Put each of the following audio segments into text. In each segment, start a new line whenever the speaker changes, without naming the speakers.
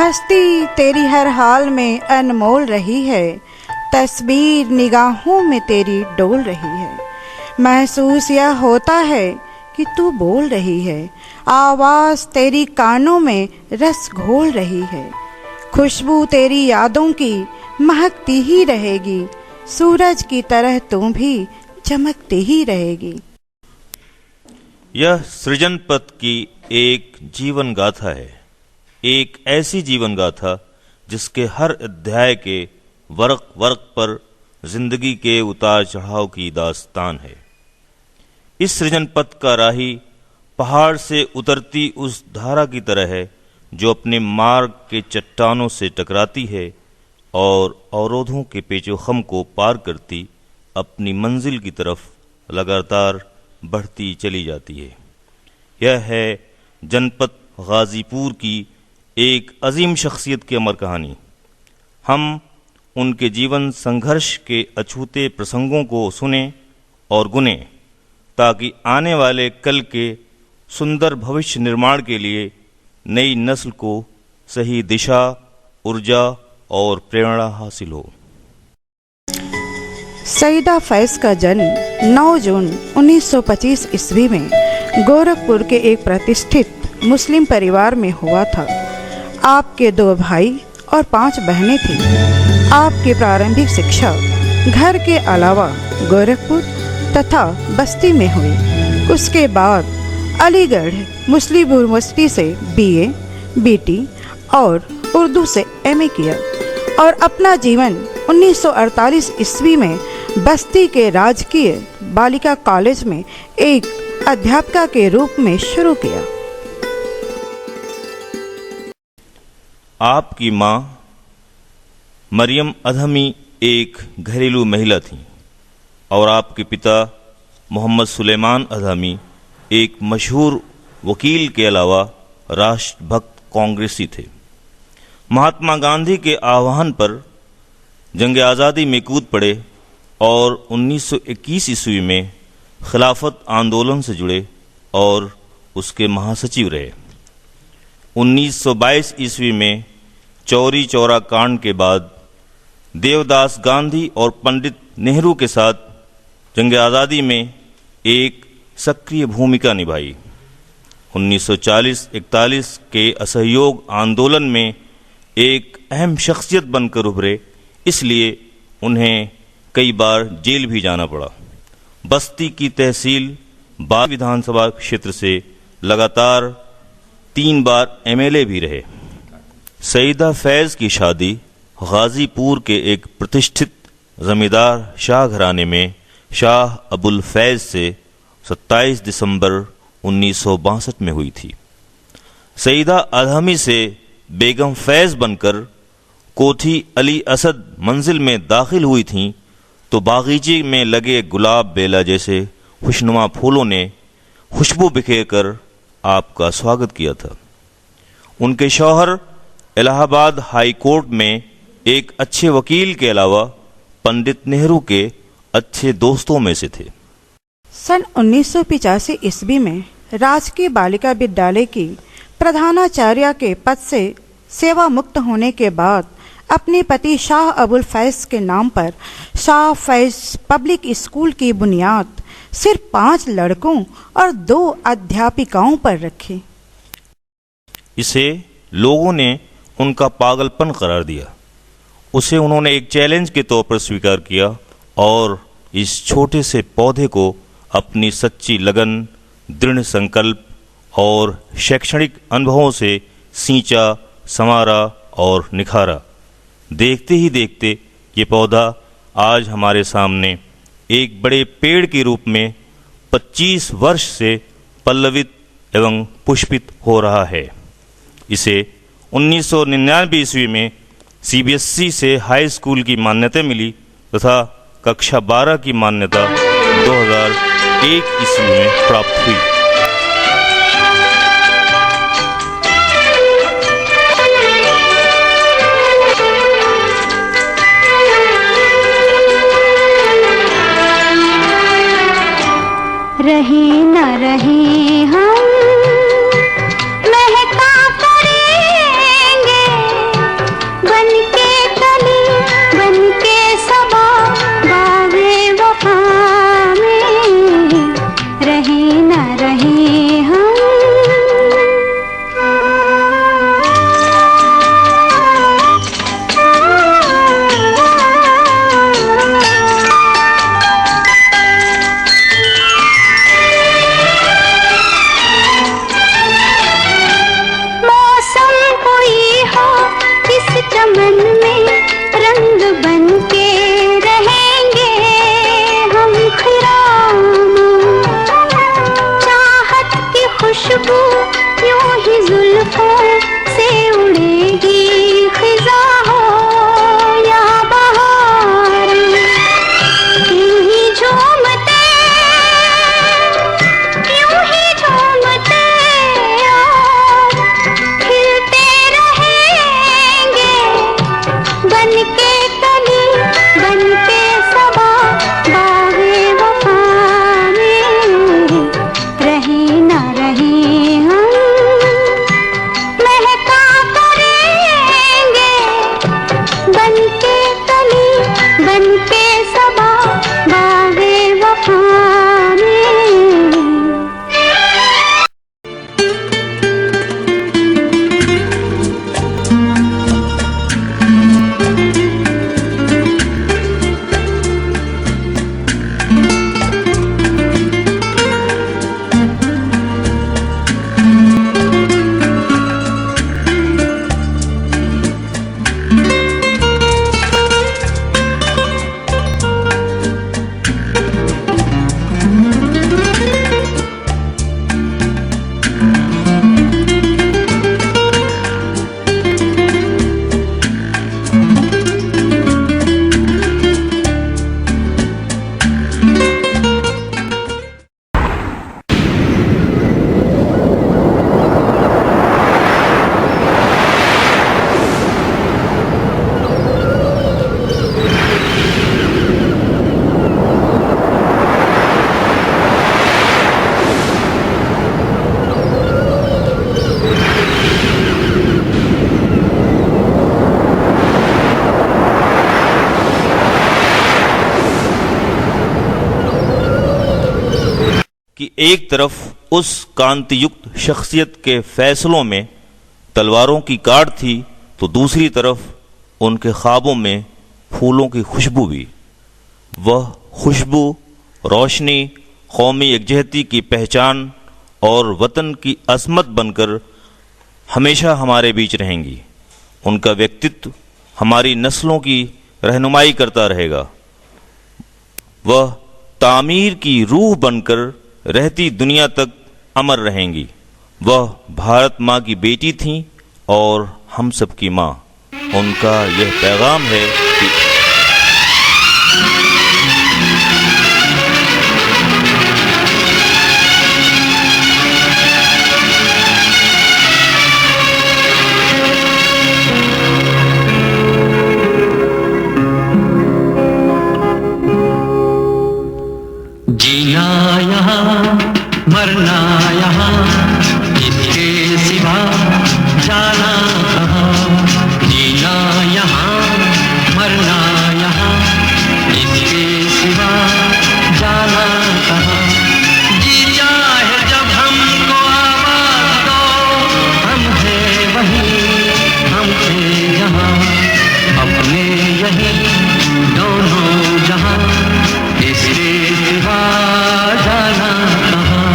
हस्ती तेरी हर हाल में अनमोल रही है, तस्वीर निगाहों में तेरी डोल रही है। महसूस यह होता है कि तू बोल रही है, आवाज़ तेरी कानों में रस घोल रही है। खुशबू तेरी यादों की महकती ही रहेगी, सूरज की तरह तू भी चमकती ही रहेगी।
यह सृजन पथ की एक जीवन गाथा है, एक ऐसी जीवन गाथा जिसके हर अध्याय के वर्क वर्क पर जिंदगी के उतार चढ़ाव की दास्तान है। इस सृजन पथ का राही पहाड़ से उतरती उस धारा की तरह है जो अपने मार्ग के चट्टानों से टकराती है और अवरोधों के पेचोखम को पार करती अपनी मंजिल की तरफ लगातार बढ़ती चली जाती है। यह है जनपद गाजीपुर की एक अजीम शख्सियत की अमर कहानी। हम उनके जीवन संघर्ष के अछूते प्रसंगों को सुने और गुने ताकि आने वाले कल के सुंदर भविष्य निर्माण के लिए नई नस्ल को सही दिशा, ऊर्जा और प्रेरणा हासिल हो।
सईदा फैज़ का जन्म 9 जून 1925 ईस्वी में गोरखपुर के एक प्रतिष्ठित मुस्लिम परिवार में हुआ था। आपके 2 भाई और 5 बहनें थीं। आपकी प्रारंभिक शिक्षा घर के अलावा गोरखपुर तथा बस्ती में हुई। उसके बाद अलीगढ़ मुस्लिम यूनिवर्सिटी से BA, BT और उर्दू से MA किया और अपना जीवन 1948 ईस्वी में बस्ती के राजकीय बालिका कॉलेज में एक अध्यापिका के रूप में शुरू किया।
आपकी माँ मरियम अधमी एक घरेलू महिला थीं और आपके पिता मोहम्मद सुलेमान अधमी एक मशहूर वकील के अलावा राष्ट्रभक्त कांग्रेसी थे। महात्मा गांधी के आह्वान पर जंग आज़ादी में कूद पड़े और 1921 ईस्वी में खिलाफत आंदोलन से जुड़े और उसके महासचिव रहे। 1922 ईस्वी में चौरी चौरा कांड के बाद देवदास गांधी और पंडित नेहरू के साथ जंग आज़ादी में एक सक्रिय भूमिका निभाई। 1940-41 के असहयोग आंदोलन में एक अहम शख्सियत बनकर उभरे, इसलिए उन्हें कई बार जेल भी जाना पड़ा। बस्ती की तहसील बाल विधानसभा क्षेत्र से लगातार 3 बार MLA भी रहे। सईदा फैज़ की शादी गाजीपुर के एक प्रतिष्ठित जमींदार शाह घराने में शाह अबुल फैज़ से 27 दिसंबर 1962 में हुई थी। सईदा अधमी से बेगम फैज़ बनकर कोठी अली असद मंजिल में दाखिल हुई थीं तो बागीचे में लगे गुलाब बेला जैसे खुशनुमा फूलों ने खुशबू बिखेर कर आपका स्वागत किया था। उनके शौहर इलाहाबाद हाई कोर्ट में एक अच्छे वकील के अलावा पंडित नेहरू के अच्छे दोस्तों में से थे।
सन 1985 ईस्वी में राजकीय बालिका विद्यालय की प्रधानाचार्य के पद से सेवा मुक्त होने के बाद अपने पति शाह अबुल फैज़ के नाम पर शाह फैज़ पब्लिक स्कूल की बुनियाद सिर्फ 5 लड़कों और 2 अध्यापिकाओं पर रखी।
इसे लोगों ने उनका पागलपन करार दिया। उसे उन्होंने एक चैलेंज के तौर पर स्वीकार किया और इस छोटे से पौधे को अपनी सच्ची लगन, दृढ़ संकल्प और शैक्षणिक अनुभवों से सींचा, संवारा और निखारा। देखते ही देखते ये पौधा आज हमारे सामने एक बड़े पेड़ के रूप में 25 वर्ष से पल्लवित एवं पुष्पित हो रहा है। इसे 1999 ईस्वी में CBSE से हाई स्कूल की मान्यता मिली तथा कक्षा 12 की मान्यता 2001 ईस्वी में प्राप्त हुई।
रहे न रहे हम महका करेंगे बनके कली बनके सबा बागे वफा में रहे न रहे हम महका करेंगे बनके कली बनके सबा बागे वफा में।
कि एक तरफ उस कांतियुक्त शख्सियत के फैसलों में तलवारों की काट थी तो दूसरी तरफ उनके ख्वाबों में फूलों की खुशबू भी। वह खुशबू, रोशनी, कौमी यकजहती की पहचान और वतन की असमत बनकर हमेशा हमारे बीच रहेंगी। उनका व्यक्तित्व हमारी नस्लों की रहनुमाई करता रहेगा। वह तामीर की रूह बनकर रहती दुनिया तक अमर रहेंगी। वह भारत माँ की बेटी थीं और हम सब की माँ। उनका यह पैगाम है कि
जीना यहाँ मरना यहाँ इसके सिवा जाना कहाँ। जीना यहाँ मरना यहाँ इसके सिवा जाना कहाँ। जी चाहे जब हमको आवाज़ दो हम थे वहीं हम थे जहाँ अपने यहीं दोनों जहाँ इसके सिवा जाना कहाँ।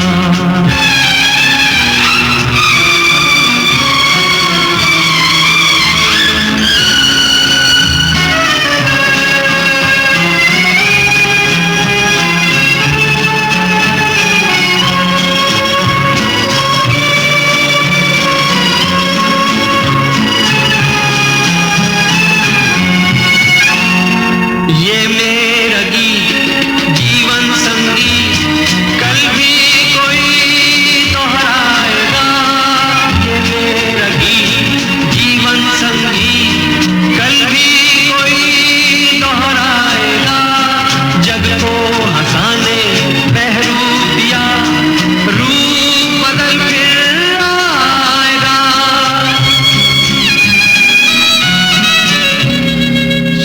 ये मेरा गीत जीवन संगीत कल भी कोई दोहराएगा। ये मेरा गीत जीवन संगीत कल भी कोई दोहराएगा। जग को हंसाने बहरूप दिया रूप बदल फिर आएगा।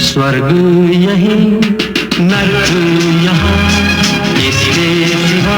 स्वर्ग यहीं नर्क यहाँ इसके सिवा